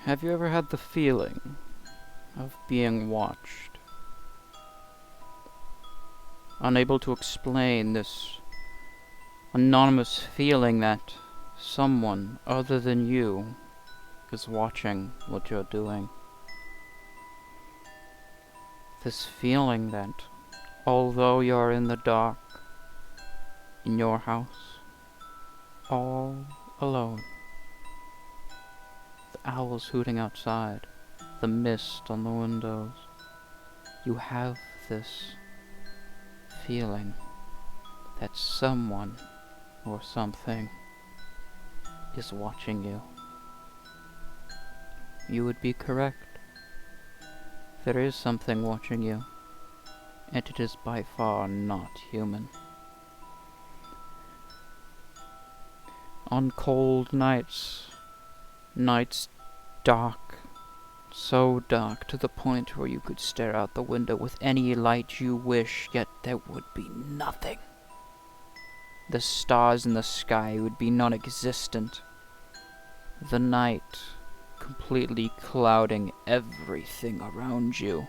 Have you ever had the feeling of being watched? Unable to explain this anonymous feeling that someone other than you is watching what you're doing. This feeling that although you're in the dark, in your house, all alone, the owls hooting outside, the mist on the windows, you have this feeling that someone or something is watching you. You would be correct. There is something watching you, and it is by far not human. On cold nights dark, so dark to the point where you could stare out the window with any light you wish, yet there would be nothing. The stars in the sky would be non-existent. The night completely clouding everything around you.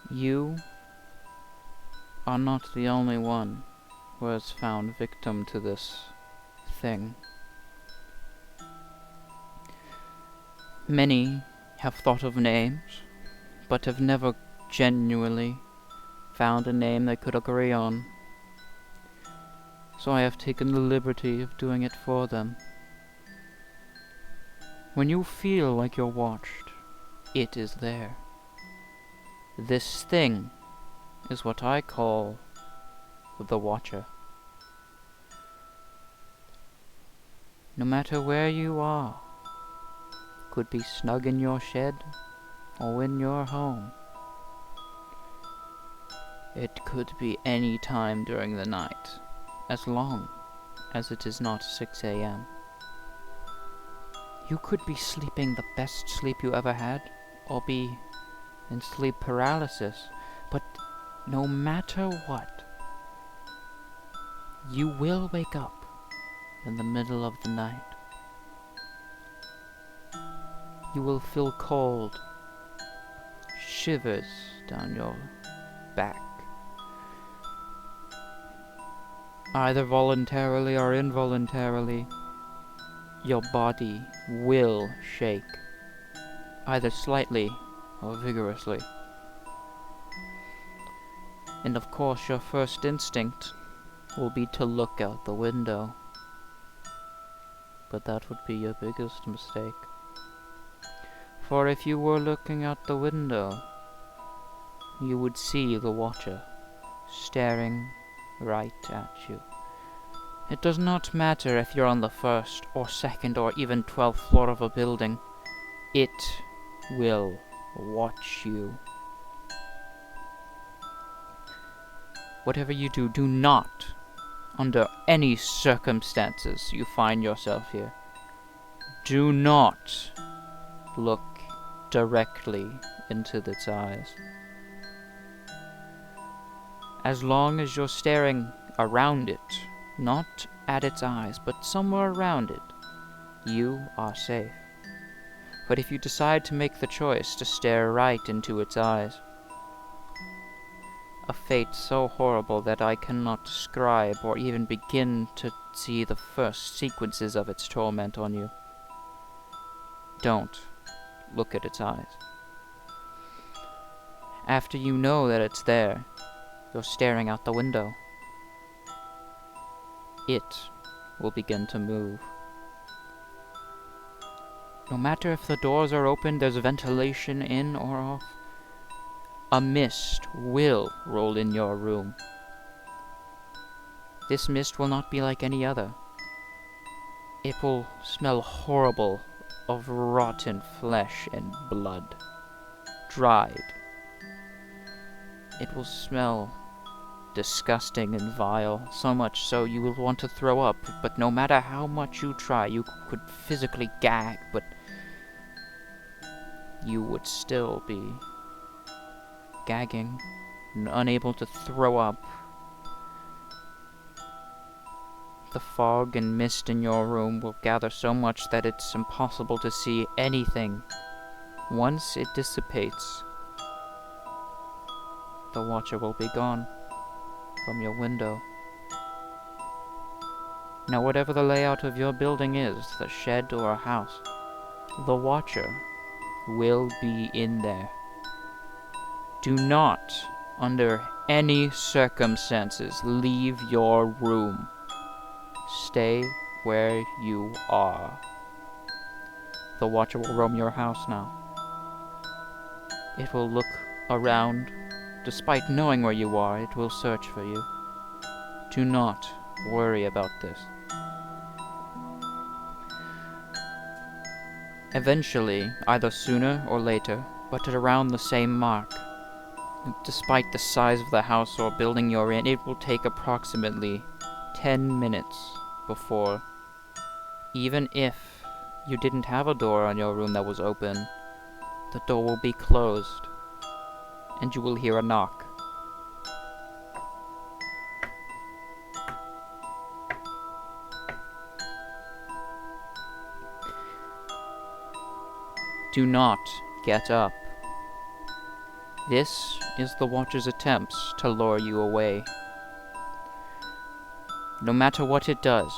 You are not the only one who has found victim to this thing. Many have thought of names, but have never genuinely found a name they could agree on. So I have taken the liberty of doing it for them. When you feel like you're watched, it is there. This thing is what I call the Watcher. No matter where you are, could be snug in your shed or in your home. It could be any time during the night, as long as it is not 6 a.m. You could be sleeping the best sleep you ever had, or be in sleep paralysis, but no matter what, you will wake up in the middle of the night. You will feel cold, shivers down your back. Either voluntarily or involuntarily, your body will shake, either slightly or vigorously. And of course your first instinct will be to look out the window. But that would be your biggest mistake. For if you were looking out the window, you would see the Watcher staring right at you. It does not matter if you're on the first or second or even 12th floor of a building. It will watch you. Whatever you do, do not, under any circumstances you find yourself here, do not look directly into its eyes. As long as you're staring around it, not at its eyes, but somewhere around it, you are safe. But if you decide to make the choice to stare right into its eyes, a fate so horrible that I cannot describe or even begin to see the first sequences of its torment on you, don't look at its eyes. After you know that it's there, you're staring out the window, it will begin to move. No matter if the doors are open, there's ventilation in or off, a mist will roll in your room. This mist will not be like any other. It will smell horrible of rotten flesh and blood, dried. It will smell disgusting and vile, so much so you will want to throw up, but no matter how much you try, you could physically gag, but you would still be gagging and unable to throw up. the fog and mist in your room will gather so much that it's impossible to see anything. Once it dissipates, the Watcher will be gone from your window. Now, whatever the layout of your building is, the shed or a house, the Watcher will be in there. Do not, under any circumstances, leave your room. Stay where you are. The Watcher will roam your house now. It will look around. Despite knowing where you are, it will search for you. Do not worry about this. Eventually, either sooner or later, but at around the same mark, despite the size of the house or building you're in, it will take approximately 10 minutes before, even if you didn't have a door on your room that was open, the door will be closed, and you will hear a knock. Do not get up. This is the Watcher's attempts to lure you away. No matter what it does,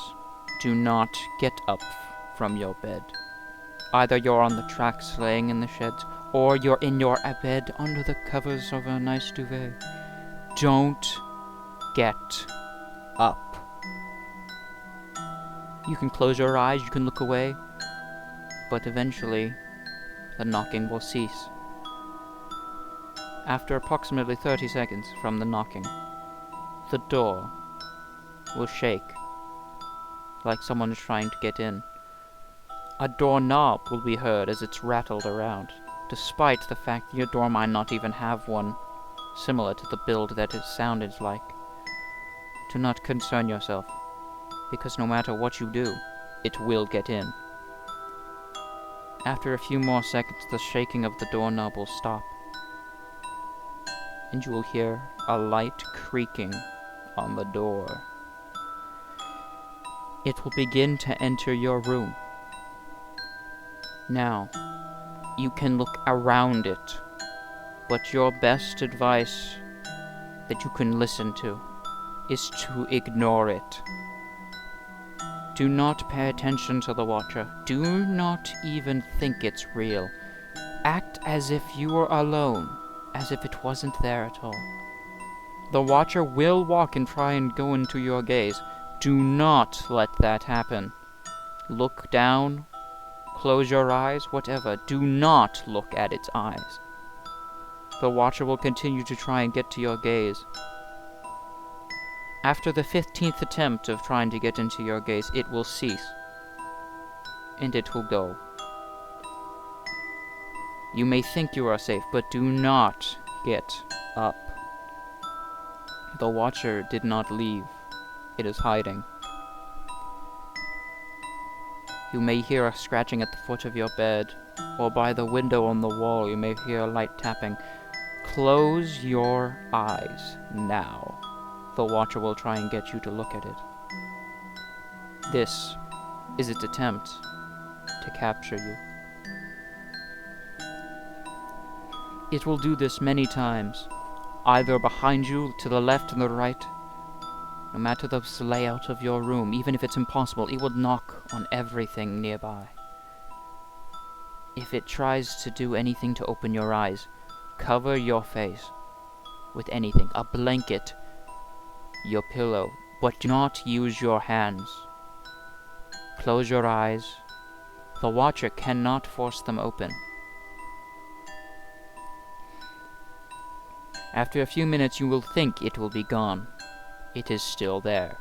do not get up from your bed. Either you're on the tracks laying in the sheds, or you're in your bed under the covers of a nice duvet. Don't get up. You can close your eyes, you can look away, but eventually the knocking will cease. After approximately 30 seconds from the knocking, the door will shake like someone is trying to get in. A doorknob will be heard as it's rattled around, despite the fact that your door might not even have one similar to the build that its sound is like. Do not concern yourself, because no matter what you do, it will get in. After a few more seconds, the shaking of the doorknob will stop, and you will hear a light creaking on the door. It will begin to enter your room. Now, you can look around it, but your best advice that you can listen to is to ignore it. Do not pay attention to the Watcher. Do not even think it's real. Act as if you were alone, as if it wasn't there at all. The Watcher will walk and try and go into your gaze. Do not let that happen. Look down, close your eyes, whatever. Do not look at its eyes. The Watcher will continue to try and get to your gaze. After the 15th attempt of trying to get into your gaze, it will cease, and it will go. You may think you are safe, but do not get up. The Watcher did not leave. It is hiding. You may hear a scratching at the foot of your bed, or by the window on the wall you may hear a light tapping. Close your eyes now. The Watcher will try and get you to look at it. This is its attempt to capture you. It will do this many times, either behind you, to the left and the right. No matter the layout of your room, even if it's impossible, it will knock on everything nearby. If it tries to do anything to open your eyes, cover your face with anything, a blanket, your pillow, but do not use your hands. Close your eyes. The Watcher cannot force them open. After a few minutes you will think it will be gone. It is still there.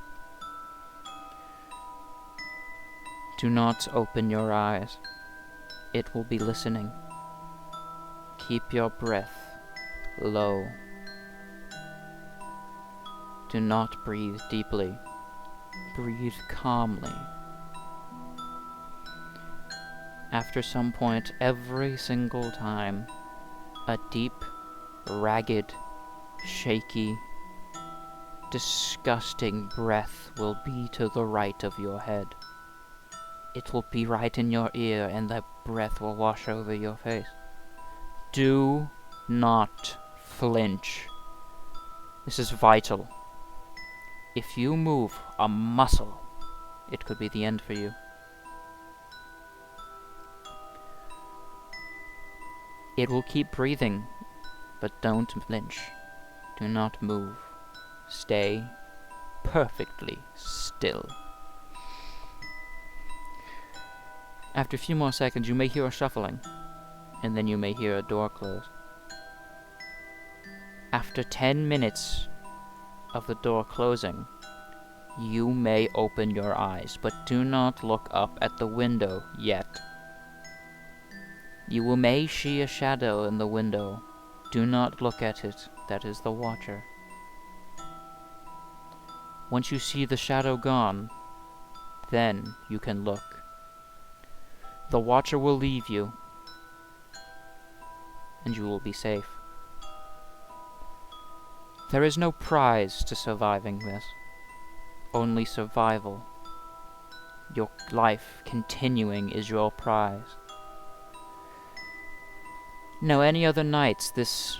Do not open your eyes. It will be listening. Keep your breath low. Do not breathe deeply. Breathe calmly. After some point, every single time, a deep, ragged, shaky disgusting breath will be to the right of your head. It will be right in your ear, and that breath will wash over your face. Do not flinch. This is vital. If you move a muscle, it could be the end for you. It will keep breathing, but don't flinch. Do not move. Stay perfectly still. After a few more seconds, you may hear a shuffling, and then you may hear a door close. After 10 minutes of the door closing, you may open your eyes, but do not look up at the window yet. You may see a shadow in the window. Do not look at it. That is the Watcher. Once you see the shadow gone, then you can look. The Watcher will leave you, and you will be safe. There is no prize to surviving this, only survival. Your life continuing is your prize. Now, any other nights this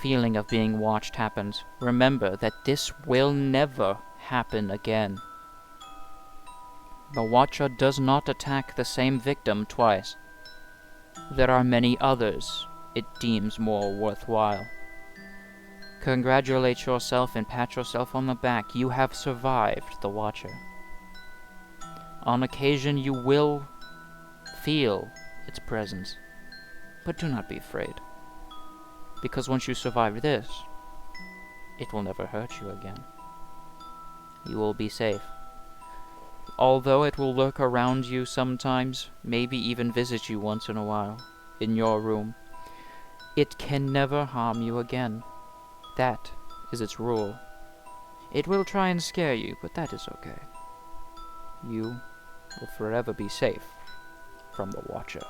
feeling of being watched happens, remember that this will never happen again. The Watcher does not attack the same victim twice. There are many others it deems more worthwhile. Congratulate yourself and pat yourself on the back. You have survived the Watcher. On occasion you will feel its presence, but do not be afraid, because once you survive this, it will never hurt you again. You will be safe. Although it will lurk around you sometimes, maybe even visit you once in a while, in your room, it can never harm you again. That is its rule. It will try and scare you, but that is okay. You will forever be safe from the Watcher.